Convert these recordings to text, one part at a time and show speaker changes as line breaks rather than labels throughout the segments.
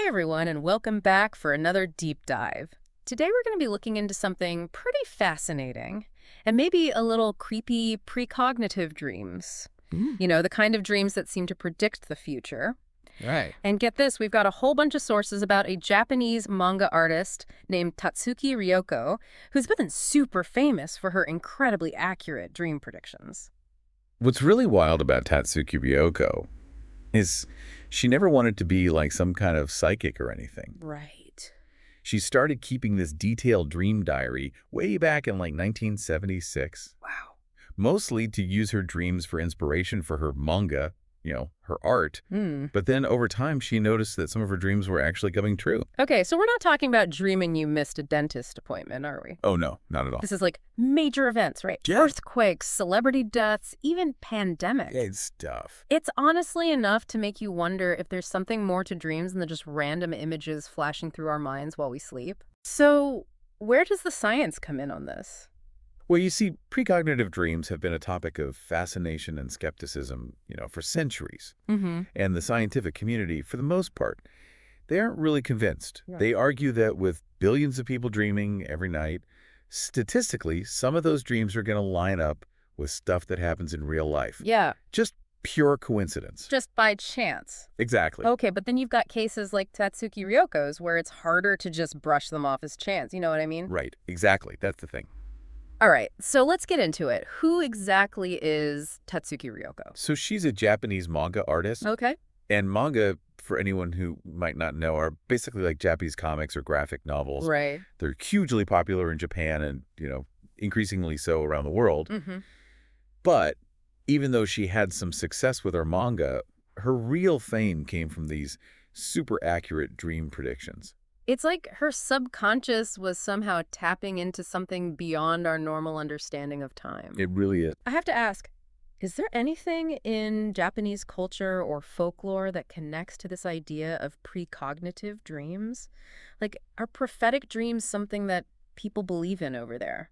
Hey everyone, and welcome back for another deep dive. Today we're going to be looking into something pretty fascinating and maybe a little creepy precognitive dreams.
Mm.
You know, the kind of dreams that seem to predict the future.
Right.
And get this, we've got a whole bunch of sources about a Japanese manga artist named Tatsuki Ryoko, who's been super famous for her incredibly accurate dream predictions.
What's really wild about Tatsuki Ryoko is she never wanted to be like some kind of psychic or anything.
Right.
She started keeping this detailed dream diary way back in like 1976,
Wow.
mostly to use her dreams for inspiration for her manga, her art.
Hmm.
But then over time, she noticed that some of her dreams were actually coming true.
Okay, so we're not talking about dreaming you missed a dentist appointment, are we?
Oh, no, not at all.
This is like major events, right?
Yeah.
Earthquakes, celebrity deaths, even pandemics.
Good stuff.
It's honestly enough to make you wonder if there's something more to dreams than just random images flashing through our minds while we sleep. So, where does the science come in on this?
Well, you see, precognitive dreams have been a topic of fascination and skepticism, for centuries.
Mm-hmm.
And the scientific community, for the most part, they aren't really convinced.
Yeah.
They argue that with billions of people dreaming every night, statistically, some of those dreams are going to line up with stuff that happens in real life.
Yeah,
Just pure coincidence.
just by chance.
Exactly.
Okay, but then you've got cases like Tatsuki Ryoko's where it's harder to just brush them off as chance. You know what I mean?
Right. Exactly. That's the thing.
All right, so let's get into it. Who exactly is Tatsuki Ryoko?
So she's a Japanese manga artist.
Okay.
And manga, for anyone who might not know, are basically like Japanese comics or graphic novels.
Right.
They're hugely popular in Japan and, increasingly so around the world.
Mm-hmm.
But even though she had some success with her manga, her real fame came from these super accurate dream predictions.
It's like her subconscious was somehow tapping into something beyond our normal understanding of time.
It really is.
I have to ask, is there anything in Japanese culture or folklore that connects to this idea of precognitive dreams? Like, are prophetic dreams something that people believe in over there?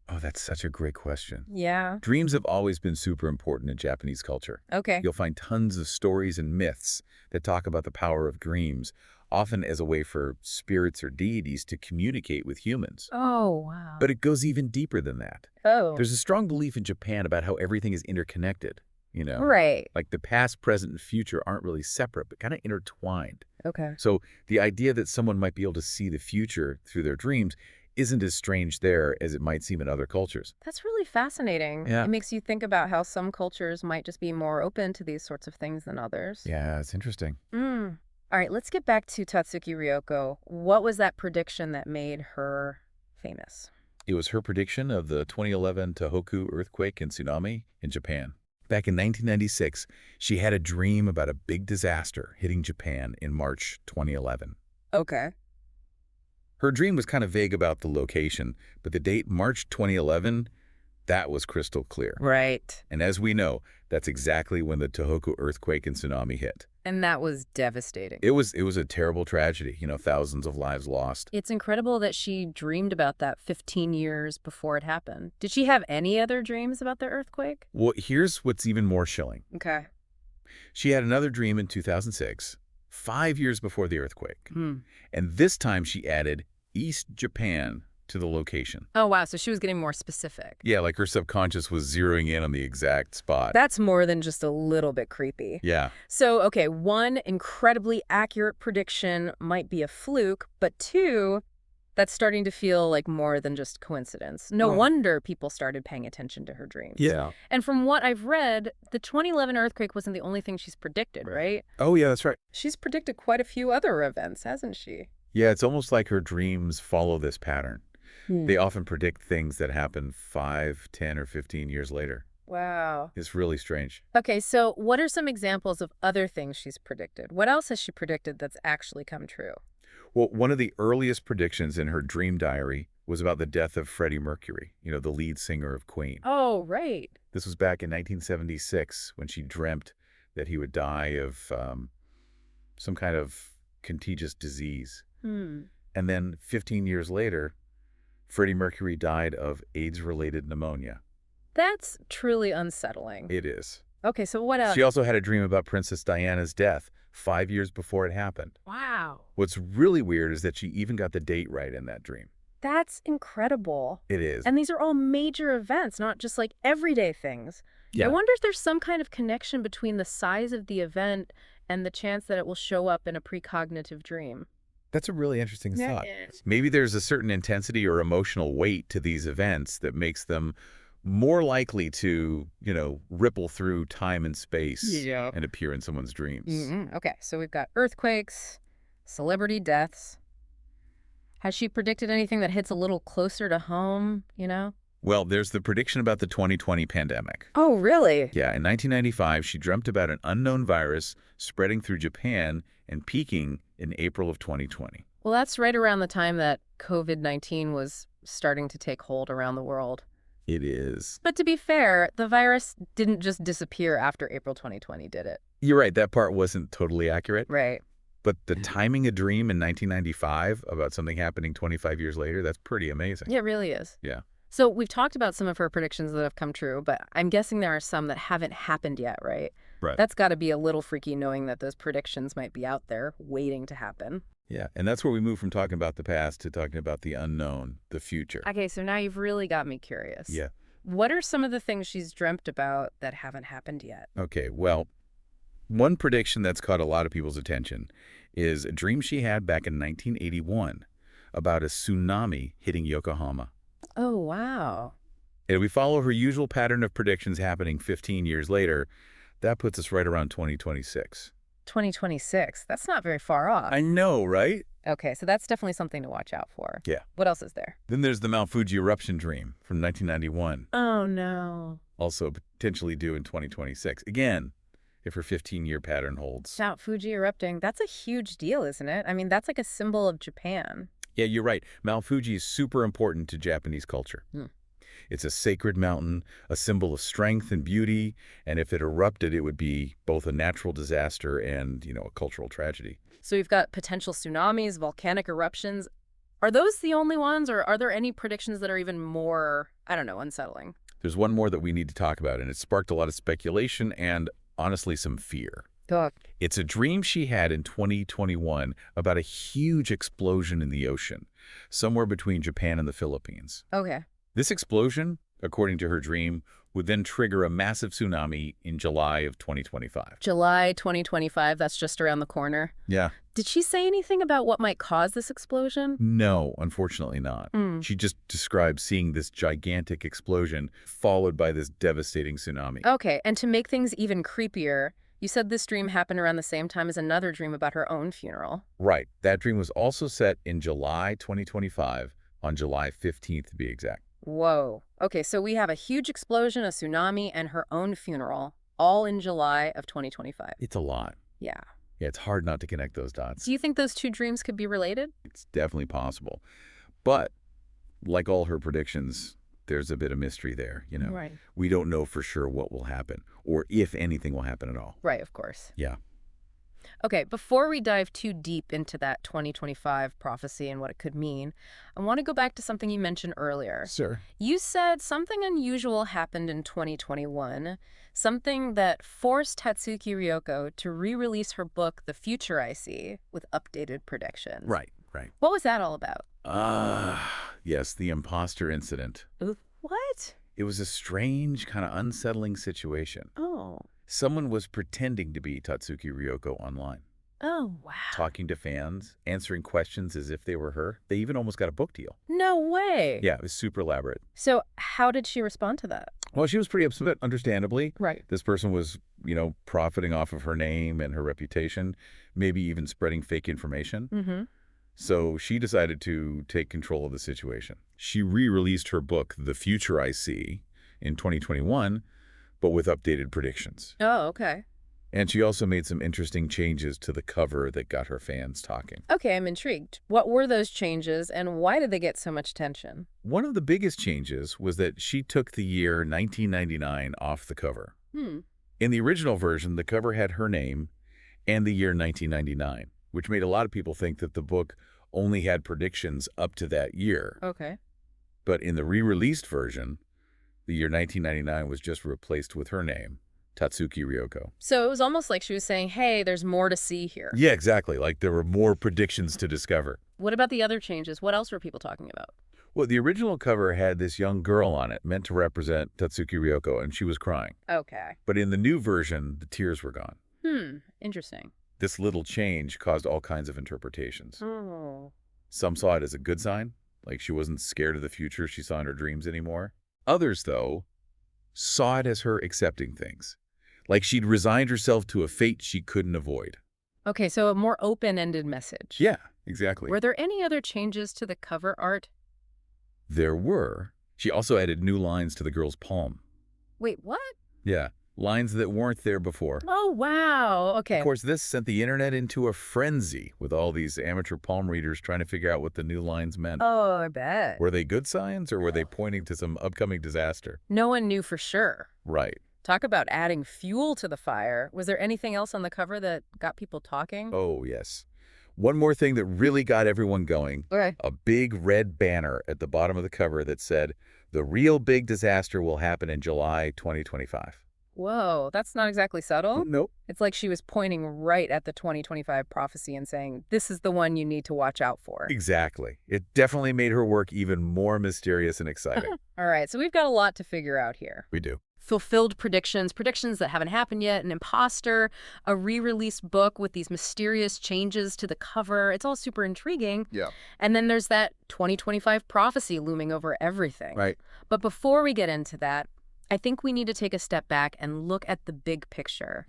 Oh, that's such a great question.
Yeah.
Dreams have always been super important in Japanese culture.
Okay.
You'll find tons of stories and myths that talk about the power of dreams, often as a way for spirits or deities to communicate with humans.
Oh, wow.
But it goes even deeper than that.
Oh.
There's a strong belief in Japan about how everything is interconnected,
Right.
Like the past, present, and future aren't really separate, but kind of intertwined.
Okay.
So the idea that someone might be able to see the future through their dreams isn't as strange there as it might seem in other cultures.
That's really fascinating.
Yeah.
It makes you think about how some cultures might just be more open to these sorts of things than others.
Yeah, it's interesting.
All right, let's get back to Tatsuki Ryoko. What was that prediction that made her famous?
It was her prediction of the 2011 Tohoku earthquake and tsunami in Japan. Back in 1996, she had a dream about a big disaster hitting Japan in March 2011.
Okay.
Her dream was kind of vague about the location, but the date, March 2011, that was crystal clear.
Right.
And as we know, that's exactly when the Tohoku earthquake and tsunami hit.
And that was devastating.
It was a terrible tragedy, thousands of lives lost.
It's incredible that she dreamed about that 15 years before it happened. Did she have any other dreams about the earthquake?
Well, here's what's even more chilling.
Okay.
She had another dream in 2006, 5 years before the earthquake. And this time she added East Japan to the location.
Oh, wow. So she was getting more specific.
Yeah, like her subconscious was zeroing in on the exact spot.
That's more than just a little bit creepy.
Yeah.
So, okay, one, incredibly accurate prediction might be a fluke, but two, that's starting to feel like more than just coincidence. No wonder people started paying attention to her dreams.
Yeah.
And from what I've read, the 2011 earthquake wasn't the only thing she's predicted, right?
Oh, yeah, that's right.
She's predicted quite a few other events, hasn't she?
Yeah, it's almost like her dreams follow this pattern. They often predict things that happen 5, 10, or 15 years later.
Wow.
It's really strange.
Okay, so what are some examples of other things she's predicted? What else has she predicted that's actually come true?
Well, one of the earliest predictions in her dream diary was about the death of Freddie Mercury, the lead singer of Queen.
Oh, right.
This was back in 1976 when she dreamt that he would die of some kind of contagious disease. And then 15 years later, Freddie Mercury died of AIDS-related pneumonia.
That's truly unsettling.
It is.
Okay, so what else?
She also had a dream about Princess Diana's death 5 years before it happened.
Wow.
What's really weird is that she even got the date right in that dream.
That's incredible.
It is.
And these are all major events, not just like everyday things. I
Yeah.
wonder if there's some kind of connection between the size of the event and the chance that it will show up in a precognitive dream.
That's a really interesting
That
thought.
is.
Maybe there's a certain intensity or emotional weight to these events that makes them more likely to, ripple through time and space
Yeah.
and appear in someone's dreams.
Okay, so we've got earthquakes, celebrity deaths. Has she predicted anything that hits a little closer to home?
Well, there's the prediction about the 2020 pandemic.
Oh, really?
Yeah, in 1995, she dreamt about an unknown virus spreading through Japan and peaking in April of 2020.
Well, that's right around the time that COVID-19 was starting to take hold around the world.
It is.
But to be fair, the virus didn't just disappear after April 2020, did it?
You're right, that part wasn't totally accurate.
Right.
But the timing a dream in 1995 about something happening 25 years later, that's pretty amazing.
Yeah, it really is.
Yeah.
So we've talked about some of her predictions that have come true, but I'm guessing there are some that haven't happened yet, right?
Right.
That's got to be a little freaky knowing that those predictions might be out there waiting to happen.
Yeah, and that's where we move from talking about the past to talking about the unknown, the future.
Okay, so now you've really got me curious.
Yeah.
What are some of the things she's dreamt about that haven't happened yet?
Okay, well, one prediction that's caught a lot of people's attention is a dream she had back in 1981 about a tsunami hitting Yokohama.
Oh, wow.
And if we follow her usual pattern of predictions happening 15 years later, that puts us right around 2026.
2026. That's not very far off.
I know, right?
Okay, so that's definitely something to watch out for.
Yeah.
What else is there?
Then there's the Mount Fuji eruption dream from 1991,
Oh, no.
also potentially due in 2026. Again, if her 15-year pattern holds.
Mount Fuji erupting. That's a huge deal, isn't it? I mean, that's like a symbol of Japan.
Yeah, you're right. Mount Fuji is super important to Japanese culture. It's a sacred mountain, a symbol of strength and beauty, and if it erupted, it would be both a natural disaster and, a cultural tragedy.
So we've got potential tsunamis, volcanic eruptions. Are those the only ones, or are there any predictions that are even more, I don't know, unsettling?
There's one more that we need to talk about, and it sparked a lot of speculation and, honestly, some fear.
Ugh.
It's a dream she had in 2021 about a huge explosion in the ocean, somewhere between Japan and the Philippines.
Okay.
This explosion, according to her dream, would then trigger a massive tsunami in July of 2025.
July 2025, that's just around the corner.
Yeah.
Did she say anything about what might cause this explosion?
No, unfortunately not. She just described seeing this gigantic explosion followed by this devastating tsunami.
Okay, and to make things even creepier, you said this dream happened around the same time as another dream about her own funeral.
Right. That dream was also set in July 2025, on July 15th to be exact.
Whoa. Okay, so we have a huge explosion, a tsunami, and her own funeral, all in July of 2025.
It's a lot.
Yeah.
Yeah, it's hard not to connect those dots.
Do you think those two dreams could be related?
It's definitely possible. But like all her predictions, there's a bit of mystery there,
Right.
We don't know for sure what will happen or if anything will happen at all.
Right, of course.
Yeah.
Okay, before we dive too deep into that 2025 prophecy and what it could mean, I want to go back to something you mentioned earlier.
Sir.
You said something unusual happened in 2021, something that forced Tatsuki Ryoko to re-release her book, The Future I See, with updated predictions.
Right.
What was that all about?
Yes, the imposter incident.
What?
It was a strange, kind of unsettling situation.
Oh.
Someone was pretending to be Tatsuki Ryoko online,
Oh, wow.
talking to fans, answering questions as if they were her. They even almost got a book deal.
No way.
Yeah, it was super elaborate.
So how did she respond to that?
Well, she was pretty upset, understandably.
Right.
This person was, profiting off of her name and her reputation, maybe even spreading fake information.
Mm-hmm.
So she decided to take control of the situation. She re-released her book, The Future I See, in 2021, but with updated predictions.
Oh, okay.
And she also made some interesting changes to the cover that got her fans talking.
Okay, I'm intrigued. What were those changes, and why did they get so much attention?
One of the biggest changes was that she took the year 1999 off the cover. In the original version, the cover had her name and the year 1999, which made a lot of people think that the book only had predictions up to that year.
Okay.
But in the re-released version, the year 1999 was just replaced with her name, Tatsuki Ryoko.
So it was almost like she was saying, hey, there's more to see here.
Yeah, exactly. Like there were more predictions to discover.
What about the other changes? What else were people talking about?
Well, the original cover had this young girl on it, meant to represent Tatsuki Ryoko, and she was crying.
Okay.
But in the new version, the tears were gone.
Interesting.
This little change caused all kinds of interpretations.
Oh.
Some saw it as a good sign, like she wasn't scared of the future she saw in her dreams anymore. Others, though, saw it as her accepting things, like she'd resigned herself to a fate she couldn't avoid.
Okay, so a more open-ended message.
Yeah, exactly.
Were there any other changes to the cover art?
There were. She also added new lines to the girl's palm.
Wait, what?
Yeah, lines that weren't there before.
Oh, wow. Okay.
Of course, this sent the internet into a frenzy with all these amateur palm readers trying to figure out what the new lines meant.
Oh, I bet.
Were they good signs or were they pointing to some upcoming disaster?
No one knew for sure.
Right.
Talk about adding fuel to the fire. Was there anything else on the cover that got people talking?
Oh, yes. One more thing that really got everyone going.
Okay.
A big red banner at the bottom of the cover that said, "The real big disaster will happen in July 2025.
Whoa, that's not exactly subtle.
Nope.
It's like she was pointing right at the 2025 prophecy and saying, this is the one you need to watch out for.
Exactly. It definitely made her work even more mysterious and exciting.
All right, so we've got a lot to figure out here.
We do.
Fulfilled predictions, predictions that haven't happened yet, an imposter, a re-released book with these mysterious changes to the cover. It's all super intriguing.
Yeah.
And then there's that 2025 prophecy looming over everything.
Right.
But before we get into that, I think we need to take a step back and look at the big picture.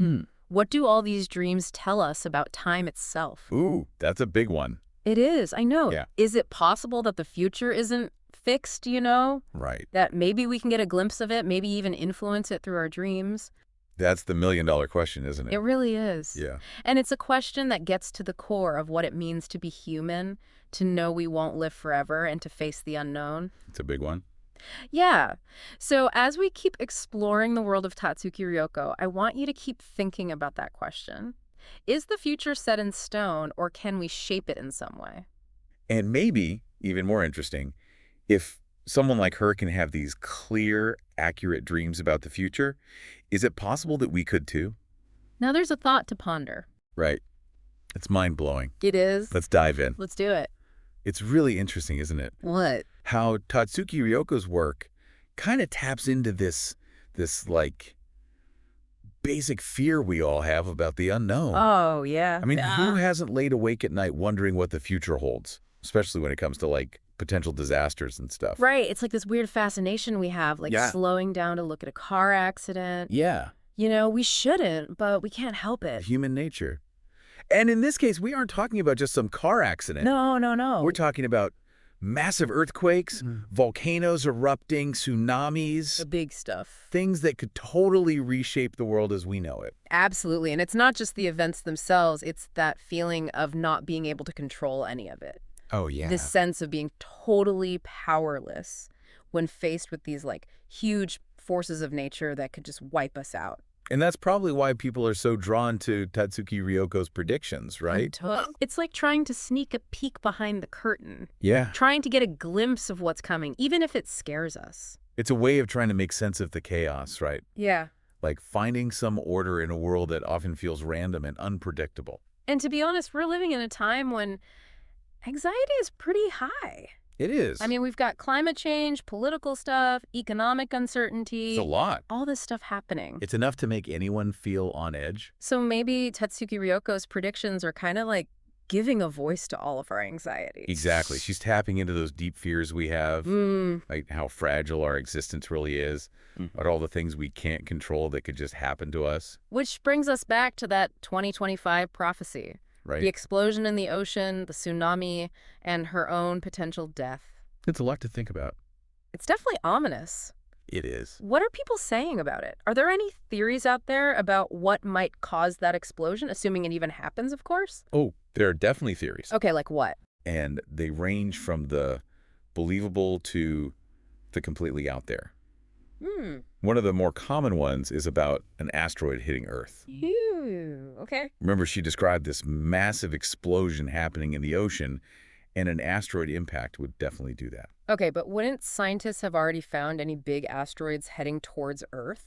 What do all these dreams tell us about time itself?
Ooh, that's a big one.
It is, I know.
Yeah.
Is it possible that the future isn't fixed, you know?
Right.
That maybe we can get a glimpse of it, maybe even influence it through our dreams?
That's the million-dollar question, isn't it?
It really is.
Yeah.
And it's a question that gets to the core of what it means to be human, to know we won't live forever, and to face the unknown.
It's a big one.
Yeah. So as we keep exploring the world of Tatsuki Ryoko, I want you to keep thinking about that question. Is the future set in stone, or can we shape it in some way?
And maybe, even more interesting, if someone like her can have these clear, accurate dreams about the future, is it possible that we could too?
Now there's a thought to ponder.
Right. It's mind-blowing.
It is.
Let's dive in.
Let's do it.
It's really interesting, isn't it?
What?
How Tatsuki Ryoko's work kind of taps into this like basic fear we all have about the unknown.
Oh, yeah.
I mean, who hasn't laid awake at night wondering what the future holds, especially when it comes to like potential disasters and stuff?
Right. It's like this weird fascination we have, like slowing down to look at a car accident.
Yeah.
You know, we shouldn't, but we can't help it.
Human nature. And in this case, we aren't talking about just some car accident.
No, no, no.
We're talking about massive earthquakes, volcanoes erupting, tsunamis.
The big stuff.
Things that could totally reshape the world as we know it.
Absolutely. And it's not just the events themselves. It's that feeling of not being able to control any of it.
Oh, yeah.
This sense of being totally powerless when faced with these, like, huge forces of nature that could just wipe us out.
And that's probably why people are so drawn to Tatsuki Ryoko's predictions, right?
It's like trying to sneak a peek behind the curtain.
Yeah.
Trying to get a glimpse of what's coming, even if it scares us.
It's a way of trying to make sense of the chaos, right?
Yeah.
Like finding some order in a world that often feels random and unpredictable.
And to be honest, we're living in a time when anxiety is pretty high.
It is.
I mean, we've got climate change, political stuff, economic uncertainty.
It's a lot.
All this stuff happening.
It's enough to make anyone feel on edge.
So maybe Tatsuki Ryoko's predictions are kind of like giving a voice to all of our anxieties.
Exactly. She's tapping into those deep fears we have, like how fragile our existence really is, about all the things we can't control that could just happen to us.
Which brings us back to that 2025 prophecy.
Right.
The explosion in the ocean, the tsunami, and her own potential death.
It's a lot to think about.
It's definitely ominous.
It is.
What are people saying about it? Are there any theories out there about what might cause that explosion, assuming it even happens, of course?
Oh, there are definitely theories.
Okay, like what?
And they range from the believable to the completely out there. One of the more common ones is about an asteroid hitting Earth.
Okay.
Remember, she described this massive explosion happening in the ocean, and an asteroid impact would definitely do that.
Okay, but wouldn't scientists have already found any big asteroids heading towards Earth?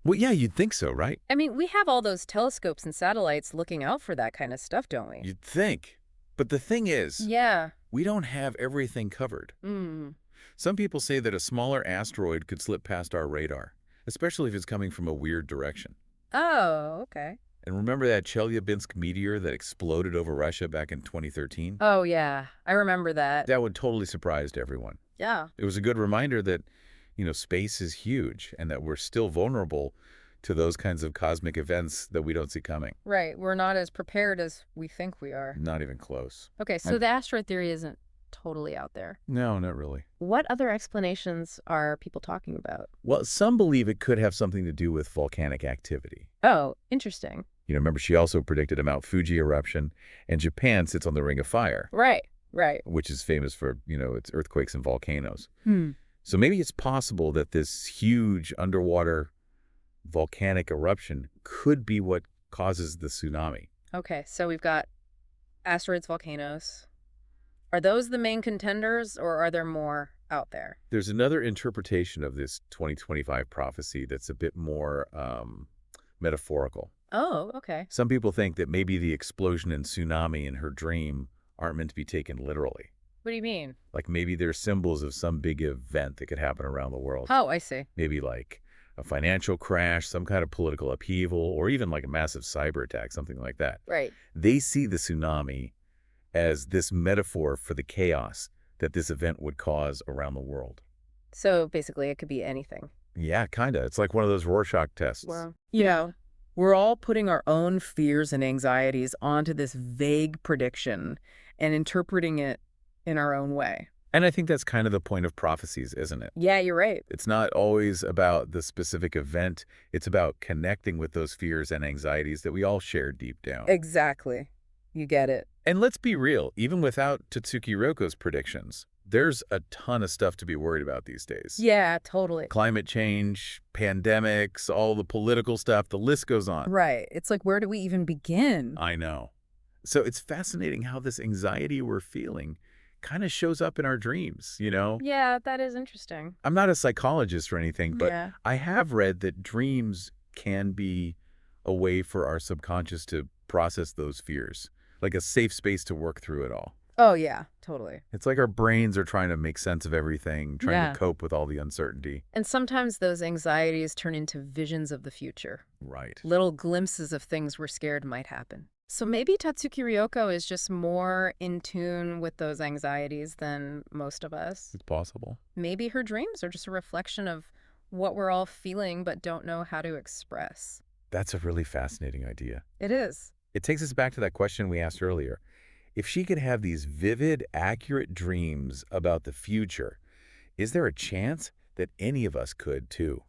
Well, yeah, you'd think so, right?
I mean, we have all those telescopes and satellites looking out for that kind of stuff, don't we?
You'd think. But the thing is,
Yeah.
we don't have everything covered.
Mm.
Some people say that a smaller asteroid could slip past our radar, especially if it's coming from a weird direction.
Oh, okay.
And remember that Chelyabinsk meteor that exploded over Russia back in 2013?
Oh, yeah. I remember that.
That one totally surprised everyone.
Yeah.
It was a good reminder that, space is huge and that we're still vulnerable to those kinds of cosmic events that we don't see coming.
Right. We're not as prepared as we think we are.
Not even close.
Okay, so the asteroid theory isn't totally out there.
No, not really.
What other explanations are people talking about?
Well, some believe it could have something to do with volcanic activity.
Oh, interesting.
Remember, she also predicted a Mount Fuji eruption, and Japan sits on the Ring of Fire,
Right, right.
which is famous for, its earthquakes and volcanoes.
Hmm.
So maybe it's possible that this huge underwater volcanic eruption could be what causes the tsunami.
Okay, so we've got asteroids, volcanoes. Are those the main contenders, or are there more out there?
There's another interpretation of this 2025 prophecy that's a bit more metaphorical.
Oh, okay.
Some people think that maybe the explosion and tsunami in her dream aren't meant to be taken literally.
What do you mean?
Like maybe they're symbols of some big event that could happen around the world.
Oh, I see.
Maybe like a financial crash, some kind of political upheaval, or even like a massive cyber attack, something like that.
Right.
They see the tsunami as this metaphor for the chaos that this event would cause around the world.
So basically, it could be anything.
Yeah, kind of. It's like one of those Rorschach tests.
Wow.
Yeah, we're all putting our own fears and anxieties onto this vague prediction and interpreting it in our own way.
And I think that's kind of the point of prophecies, isn't it?
Yeah, you're right.
It's not always about the specific event. It's about connecting with those fears and anxieties that we all share deep down.
Exactly. You get it.
And let's be real, even without Tatsuki Ryoko's predictions, there's a ton of stuff to be worried about these days.
Yeah, totally.
Climate change, pandemics, all the political stuff, the list goes on.
Right. It's like, where do we even begin?
I know. So it's fascinating how this anxiety we're feeling kind of shows up in our dreams,
Yeah, that is interesting.
I'm not a psychologist or anything, but
Yeah.
I have read that dreams can be a way for our subconscious to process those fears, like a safe space to work through it all.
Oh, yeah, totally.
It's like our brains are trying to make sense of everything, trying
Yeah.
to cope with all the uncertainty.
And sometimes those anxieties turn into visions of the future.
Right.
Little glimpses of things we're scared might happen. So maybe Tatsuki Ryoko is just more in tune with those anxieties than most of us.
It's possible.
Maybe her dreams are just a reflection of what we're all feeling but don't know how to express.
That's a really fascinating idea.
It is.
It takes us back to that question we asked earlier. If she could have these vivid, accurate dreams about the future, is there a chance that any of us could too?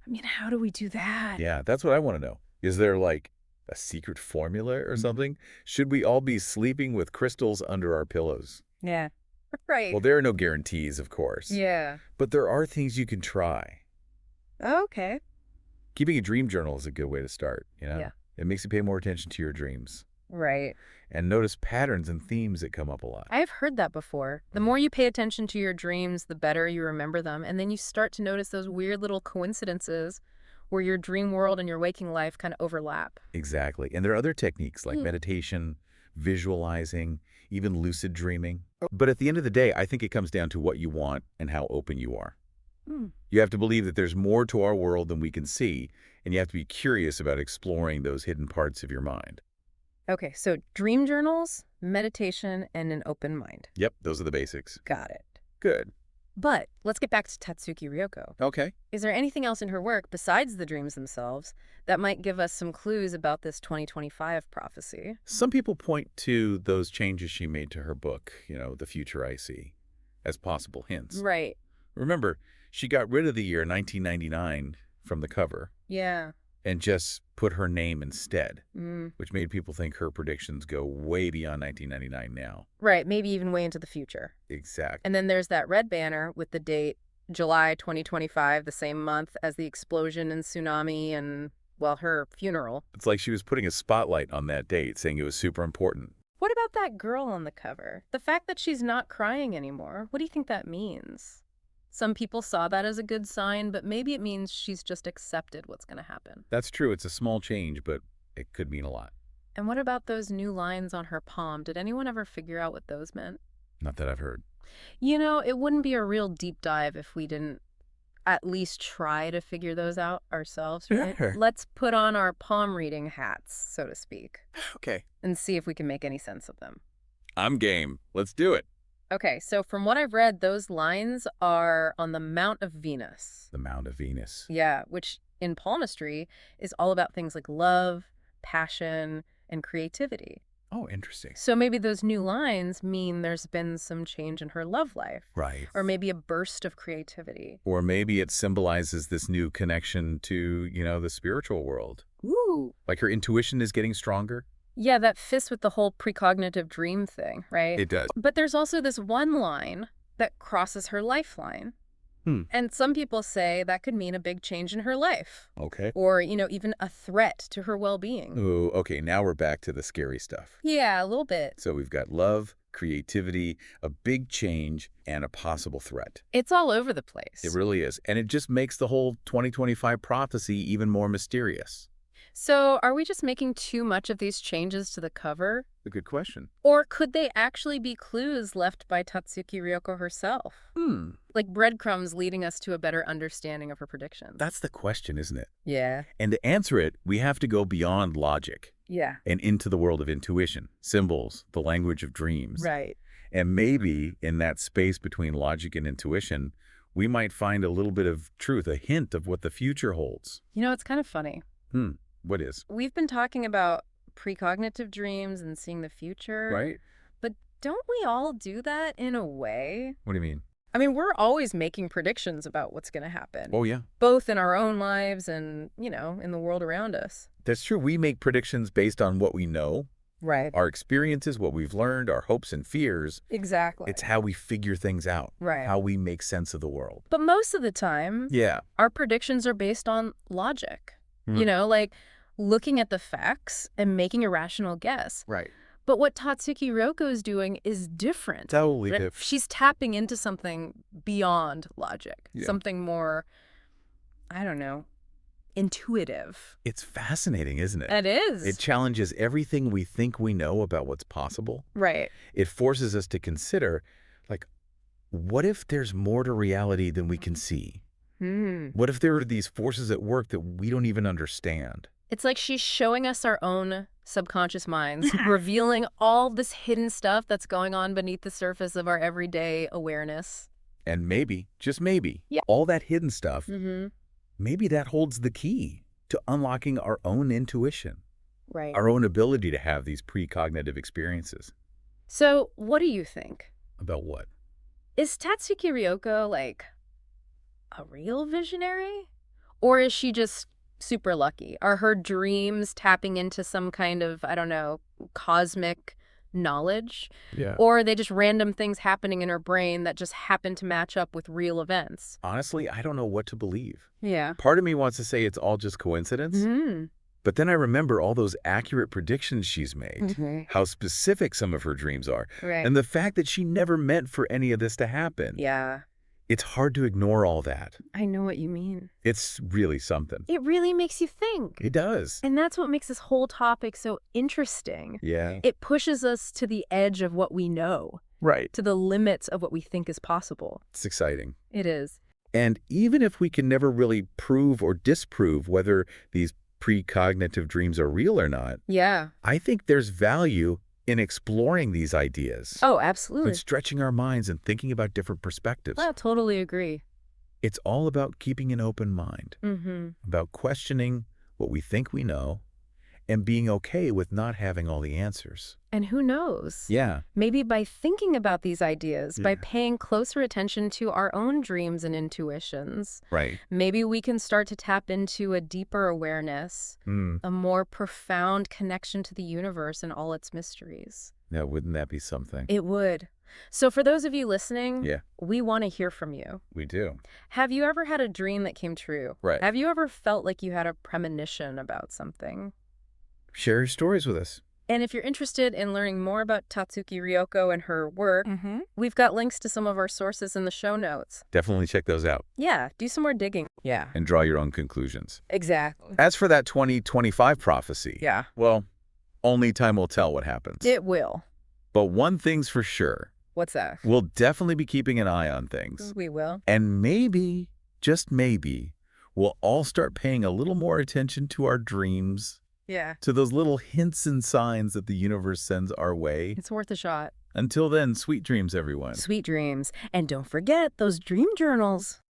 I mean, how do we do that?
Yeah, that's what I want to know. Is there like a secret formula or something? Should we all be sleeping with crystals under our pillows?
Yeah. Right.
Well, there are no guarantees, of course.
Yeah.
But there are things you can try.
Okay.
Keeping a dream journal is a good way to start,
Yeah.
It makes you pay more attention to your dreams
Right.
and notice patterns and themes that come up a lot.
I've heard that before. The more you pay attention to your dreams, the better you remember them. And then you start to notice those weird little coincidences where your dream world and your waking life kind of overlap.
Exactly. And there are other techniques like meditation, visualizing, even lucid dreaming. But at the end of the day, I think it comes down to what you want and how open you are. You have to believe that there's more to our world than we can see, and you have to be curious about exploring those hidden parts of your mind.
Okay, so dream journals, meditation, and an open mind.
Yep, those are the basics.
Got it.
Good.
But let's get back to Tatsuki Ryoko.
Okay.
Is there anything else in her work besides the dreams themselves that might give us some clues about this 2025 prophecy?
Some people point to those changes she made to her book, The Future I See, as possible hints.
Right.
Remember, she got rid of the year 1999 from the cover
Yeah.
and just put her name instead,
Mm.
which made people think her predictions go way beyond 1999 now.
Right, maybe even way into the future.
Exactly.
And then there's that red banner with the date July 2025, the same month as the explosion and tsunami and, well, her funeral.
It's like she was putting a spotlight on that date, saying it was super important.
What about that girl on the cover? The fact that she's not crying anymore, what do you think that means? Some people saw that as a good sign, but maybe it means she's just accepted what's going to happen.
That's true. It's a small change, but it could mean a lot.
And what about those new lines on her palm? Did anyone ever figure out what those meant?
Not that I've heard.
You know, it wouldn't be a real deep dive if we didn't at least try to figure those out ourselves, right?
Yeah.
Let's put on our palm reading hats, so to speak,
Okay.
and see if we can make any sense of them.
I'm game. Let's do it.
Okay, so from what I've read, those lines are on the Mount of Venus.
The Mount of Venus.
Yeah, which in palmistry is all about things like love, passion, and creativity.
Oh, interesting.
So maybe those new lines mean there's been some change in her love life.
Right.
Or maybe a burst of creativity.
Or maybe it symbolizes this new connection to, the spiritual world.
Ooh.
Like her intuition is getting stronger.
Yeah, that fits with the whole precognitive dream thing, right?
It does.
But there's also this one line that crosses her lifeline. And some people say that could mean a big change in her life.
Okay.
Or, even a threat to her well-being.
Oh, okay. Now we're back to the scary stuff.
Yeah, a little bit.
So we've got love, creativity, a big change, and a possible threat.
It's all over the place.
It really is. And it just makes the whole 2025 prophecy even more mysterious.
So are we just making too much of these changes to the cover?
A good question.
Or could they actually be clues left by Tatsuki Ryoko herself? Like breadcrumbs leading us to a better understanding of her predictions.
That's the question, isn't it?
Yeah.
And to answer it, we have to go beyond logic
Yeah.
and into the world of intuition, symbols, the language of dreams.
Right.
And maybe in that space between logic and intuition, we might find a little bit of truth, a hint of what the future holds.
It's kind of funny.
What is?
We've been talking about precognitive dreams and seeing the future.
Right?
But don't we all do that in a way?
What do you mean?
I mean, we're always making predictions about what's going to happen.
Oh, yeah.
Both in our own lives and, in the world around us.
That's true. We make predictions based on what we know,
Right.
our experiences, what we've learned, our hopes and fears.
Exactly.
It's how we figure things out.
Right.
How we make sense of the world.
But most of the time,
Yeah.
our predictions are based on logic. Like looking at the facts and making a rational guess.
Right.
But what Tatsuki Ryoko is doing is different.
Totally different.
She's tapping into something beyond logic,
Yeah.
something more, I don't know, intuitive.
It's fascinating, isn't it?
It is.
It challenges everything we think we know about what's possible.
Right.
It forces us to consider, what if there's more to reality than we can see? What if there are these forces at work that we don't even understand?
It's like she's showing us our own subconscious minds, revealing all this hidden stuff that's going on beneath the surface of our everyday awareness.
And maybe, just maybe,
Yeah.
all that hidden stuff,
Mm-hmm.
maybe that holds the key to unlocking our own intuition,
Right.
our own ability to have these precognitive experiences.
So what do you think?
About what?
Is Tatsuki Ryoko, a real visionary? Or is she just super lucky? Are her dreams tapping into some kind of, I don't know, cosmic knowledge?
Yeah.
Or are they just random things happening in her brain that just happen to match up with real events?
Honestly, I don't know what to believe.
Yeah.
Part of me wants to say it's all just coincidence, but then I remember all those accurate predictions she's made, how specific some of her dreams are,
Right.
and the fact that she never meant for any of this to happen.
Yeah.
It's hard to ignore all that.
I know what you mean.
It's really something.
It really makes you think.
It does.
And that's what makes this whole topic so interesting.
Yeah.
It pushes us to the edge of what we know,
Right.
to the limits of what we think is possible.
It's exciting.
It is.
And even if we can never really prove or disprove whether these precognitive dreams are real or not,
Yeah.
I think there's value in exploring these ideas.
Oh, absolutely.
And stretching our minds and thinking about different perspectives.
I totally agree.
It's all about keeping an open mind, about questioning what we think we know, and being okay with not having all the answers.
And who knows?
Yeah.
Maybe by thinking about these ideas, by
Yeah.
paying closer attention to our own dreams and intuitions,
Right.
maybe we can start to tap into a deeper awareness, a more profound connection to the universe and all its mysteries.
Now, wouldn't that be something?
It would. So for those of you listening,
Yeah.
we want to hear from you.
We do.
Have you ever had a dream that came true?
Right.
Have you ever felt like you had a premonition about something?
Share your stories with us.
And if you're interested in learning more about Tatsuki Ryoko and her work, we've got links to some of our sources in the show notes.
Definitely check those out.
Yeah, do some more digging.
Yeah.
And draw your own conclusions.
Exactly.
As for that 2025 prophecy,
Yeah.
well, only time will tell what happens.
It will.
But one thing's for sure.
What's that?
We'll definitely be keeping an eye on things.
We will.
And maybe, just maybe, we'll all start paying a little more attention to our dreams,
Yeah.
to those little hints and signs that the universe sends our way.
It's worth a shot.
Until then, sweet dreams, everyone.
Sweet dreams. And don't forget those dream journals.